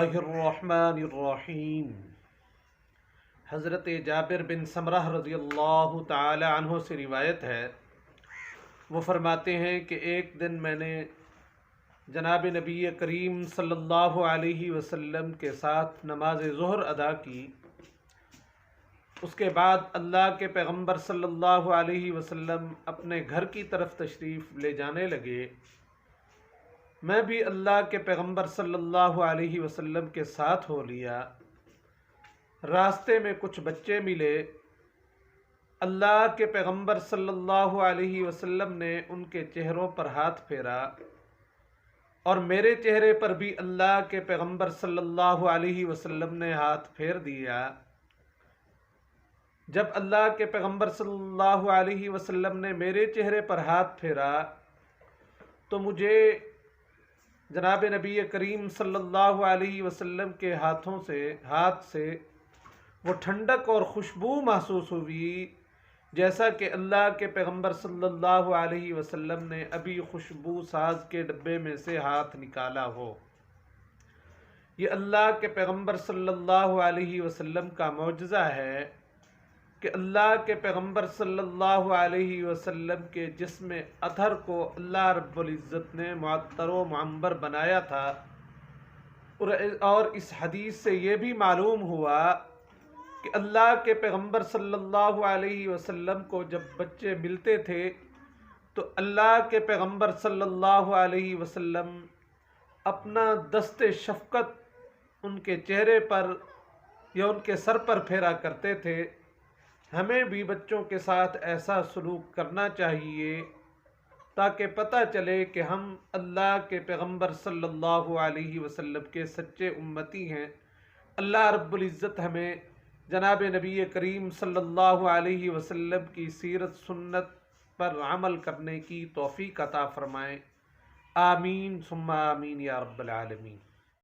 اللہ الرحمن الرحیم۔ حضرت جابر بن سمرہ رضی اللہ تعالی عنہ سے روایت ہے، وہ فرماتے ہیں کہ ایک دن میں نے جناب نبی کریم صلی اللہ علیہ وسلم کے ساتھ نماز ظہر ادا کی۔ اس کے بعد اللہ کے پیغمبر صلی اللہ علیہ وسلم اپنے گھر کی طرف تشریف لے جانے لگے۔ میں بھی اللہ کے پیغمبر صلی اللہ علیہ وسلم کے ساتھ ہو لیا۔ راستے میں کچھ بچے ملے۔ اللہ کے پیغمبر صلی اللہ علیہ وسلم نے ان کے چہروں پر ہاتھ پھیرا اور میرے چہرے پر بھی اللہ کے پیغمبر صلی اللہ علیہ وسلم نے ہاتھ پھیر دیا۔ جب اللہ کے پیغمبر صلی اللہ علیہ وسلم نے میرے چہرے پر ہاتھ پھیرا تو مجھے جناب نبی کریم صلی اللہ علیہ وسلم کے ہاتھ سے وہ ٹھنڈک اور خوشبو محسوس ہوئی، جیسا کہ اللہ کے پیغمبر صلی اللہ علیہ وسلم نے ابھی خوشبو ساز کے ڈبے میں سے ہاتھ نکالا ہو۔ یہ اللہ کے پیغمبر صلی اللہ علیہ وسلم کا معجزہ ہے کہ اللہ کے پیغمبر صلی اللہ علیہ وسلم کے جسم اطہر کو اللہ رب العزت نے معطر و معنبر بنایا تھا، اور اس حدیث سے یہ بھی معلوم ہوا کہ اللہ کے پیغمبر صلی اللہ علیہ وسلم کو جب بچے ملتے تھے تو اللہ کے پیغمبر صلی اللہ علیہ وسلم اپنا دست شفقت ان کے چہرے پر یا ان کے سر پر پھیرا کرتے تھے۔ ہمیں بھی بچوں کے ساتھ ایسا سلوک کرنا چاہیے تاکہ پتہ چلے کہ ہم اللہ کے پیغمبر صلی اللہ علیہ وسلم کے سچے امتی ہیں۔ اللہ رب العزت ہمیں جناب نبی کریم صلی اللہ علیہ وسلم کی سیرت سنت پر عمل کرنے کی توفیق عطا فرمائیں۔ آمین ثم آمین یا رب العالمین۔